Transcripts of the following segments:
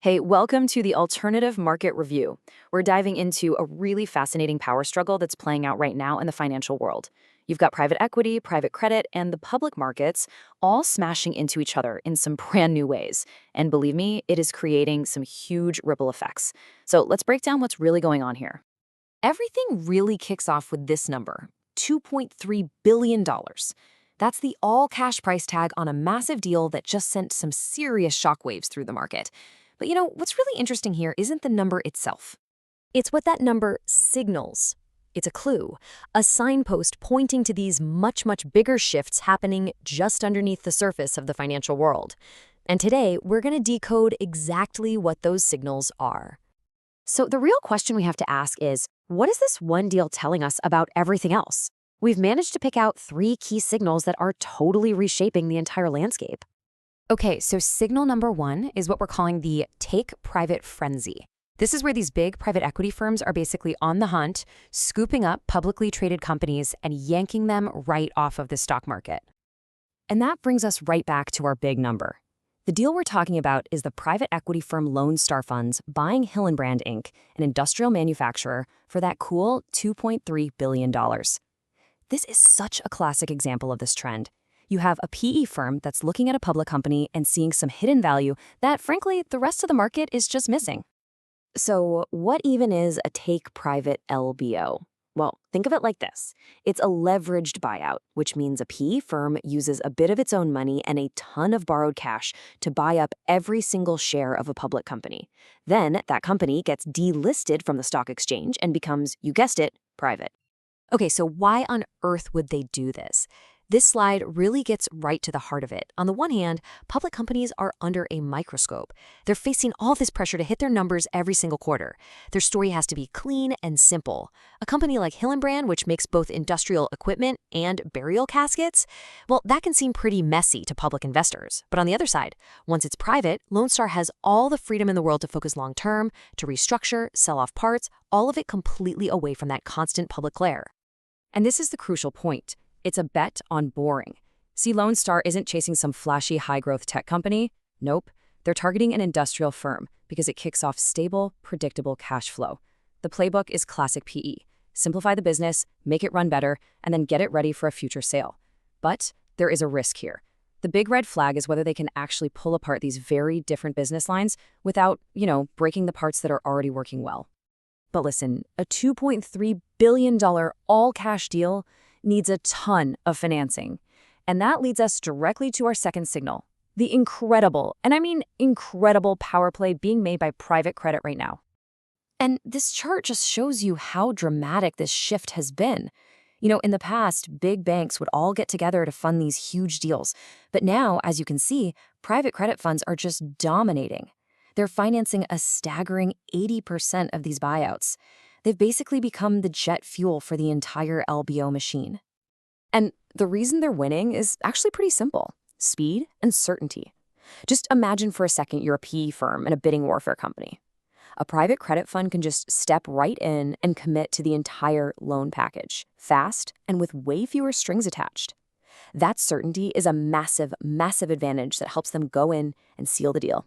Hey, welcome to the Alternative Market Review. We're diving into a really fascinating power struggle that's playing out right now in the financial world. You've got private equity, private credit, and the public markets all smashing into each other in some brand new ways. And believe me, it is creating some huge ripple effects. So let's break down what's really going on here. Everything really kicks off with this number, $2.3 billion. That's the all-cash price tag on a massive deal that just sent some serious shockwaves through the market. But what's really interesting here isn't the number itself. It's what that number signals. It's a clue, a signpost pointing to these much, much bigger shifts happening just underneath the surface of the financial world. And today, we're going to decode exactly what those signals are. So the real question we have to ask is, what is this one deal telling us about everything else? We've managed to pick out three key signals that are totally reshaping the entire landscape. Okay, so signal number one is what we're calling the take-private frenzy. This is where these big private equity firms are basically on the hunt, scooping up publicly traded companies and yanking them right off of the stock market. And that brings us right back to our big number. The deal we're talking about is the private equity firm Lone Star Funds buying Hillenbrand Inc., an industrial manufacturer, for that cool $2.3 billion. This is such a classic example of this trend. You have a PE firm that's looking at a public company and seeing some hidden value that, frankly, the rest of the market is just missing. So what even is a take-private LBO? Well, think of it like this. It's a leveraged buyout, which means a PE firm uses a bit of its own money and a ton of borrowed cash to buy up every single share of a public company. Then that company gets delisted from the stock exchange and becomes, you guessed it, private. Okay, so why on earth would they do this? This slide really gets right to the heart of it. On the one hand, public companies are under a microscope. They're facing all this pressure to hit their numbers every single quarter. Their story has to be clean and simple. A company like Hillenbrand, which makes both industrial equipment and burial caskets, well, that can seem pretty messy to public investors. But on the other side, once it's private, Lone Star has all the freedom in the world to focus long-term, to restructure, sell off parts, all of it completely away from that constant public glare. And this is the crucial point. It's a bet on boring. See, Lone Star isn't chasing some flashy high-growth tech company. Nope. They're targeting an industrial firm because it kicks off stable, predictable cash flow. The playbook is classic PE. Simplify the business, make it run better, and then get it ready for a future sale. But there is a risk here. The big red flag is whether they can actually pull apart these very different business lines without, breaking the parts that are already working well. But listen, a $2.3 billion all-cash deal needs a ton of financing. And that leads us directly to our second signal, the incredible, and I mean incredible power play being made by private credit right now. And this chart just shows you how dramatic this shift has been. In the past, big banks would all get together to fund these huge deals. But now, as you can see, private credit funds are just dominating. They're financing a staggering 80% of these buyouts. They've basically become the jet fuel for the entire LBO machine. And the reason they're winning is actually pretty simple: speed and certainty. Just imagine for a second you're a PE firm in a bidding warfare company. A private credit fund can just step right in and commit to the entire loan package, fast and with way fewer strings attached. That certainty is a massive, massive advantage that helps them go in and seal the deal.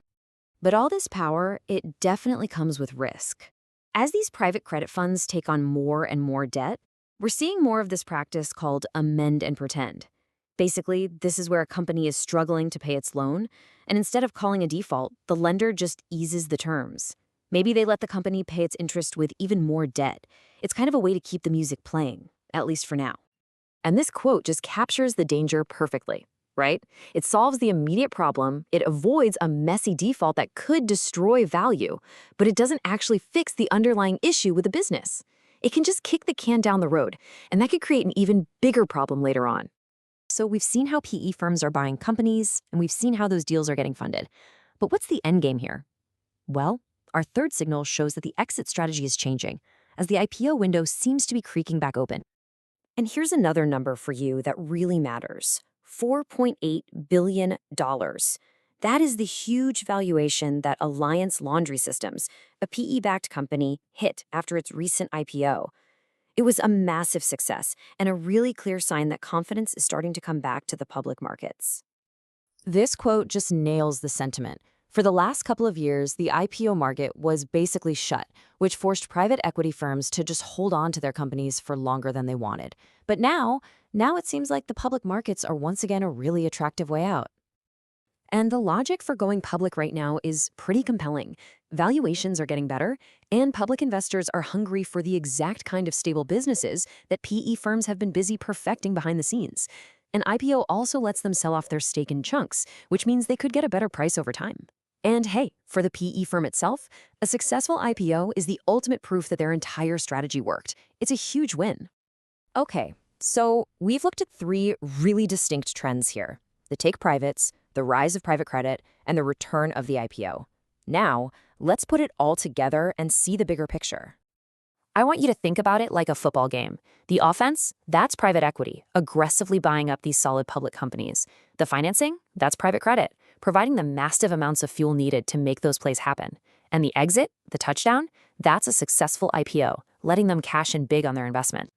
But all this power, it definitely comes with risk. As these private credit funds take on more and more debt, we're seeing more of this practice called amend and pretend. Basically, this is where a company is struggling to pay its loan, and instead of calling a default, the lender just eases the terms. Maybe they let the company pay its interest with even more debt. It's kind of a way to keep the music playing, at least for now. And this quote just captures the danger perfectly, right? It solves the immediate problem, it avoids a messy default that could destroy value, but it doesn't actually fix the underlying issue with the business. It can just kick the can down the road, and that could create an even bigger problem later on. So we've seen how PE firms are buying companies, and we've seen how those deals are getting funded. But what's the end game here? Well, our third signal shows that the exit strategy is changing, as the IPO window seems to be creaking back open. And here's another number for you that really matters: $4.8 billion. That is the huge valuation that Alliance Laundry Systems, a PE-backed company, hit after its recent IPO. It was a massive success and a really clear sign that confidence is starting to come back to the public markets. This quote just nails the sentiment. For the last couple of years, the IPO market was basically shut, which forced private equity firms to just hold on to their companies for longer than they wanted. But now it seems like the public markets are once again a really attractive way out. And the logic for going public right now is pretty compelling. Valuations are getting better, and public investors are hungry for the exact kind of stable businesses that PE firms have been busy perfecting behind the scenes. An IPO also lets them sell off their stake in chunks, which means they could get a better price over time. And hey, for the PE firm itself, a successful IPO is the ultimate proof that their entire strategy worked. It's a huge win. Okay, so we've looked at three really distinct trends here: the take privates, the rise of private credit, and the return of the IPO. Now, let's put it all together and see the bigger picture. I want you to think about it like a football game. The offense, that's private equity, aggressively buying up these solid public companies. The financing, that's private credit, providing the massive amounts of fuel needed to make those plays happen. And the exit, the touchdown, that's a successful IPO, letting them cash in big on their investment.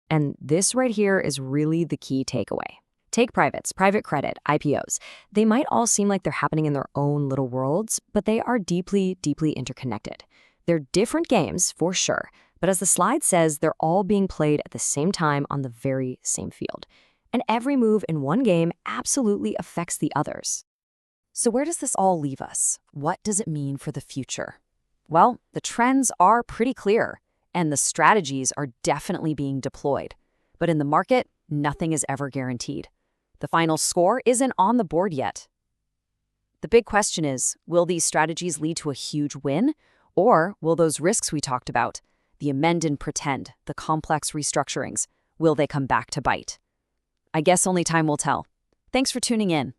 And this right here is really the key takeaway. Take privates, private credit, IPOs. They might all seem like they're happening in their own little worlds, but they are deeply, deeply interconnected. They're different games, for sure, but as the slide says, they're all being played at the same time on the very same field. And every move in one game absolutely affects the others. So where does this all leave us? What does it mean for the future? Well, the trends are pretty clear, and the strategies are definitely being deployed. But in the market, nothing is ever guaranteed. The final score isn't on the board yet. The big question is, will these strategies lead to a huge win? Or will those risks we talked about, the amend and pretend, the complex restructurings, will they come back to bite? I guess only time will tell. Thanks for tuning in.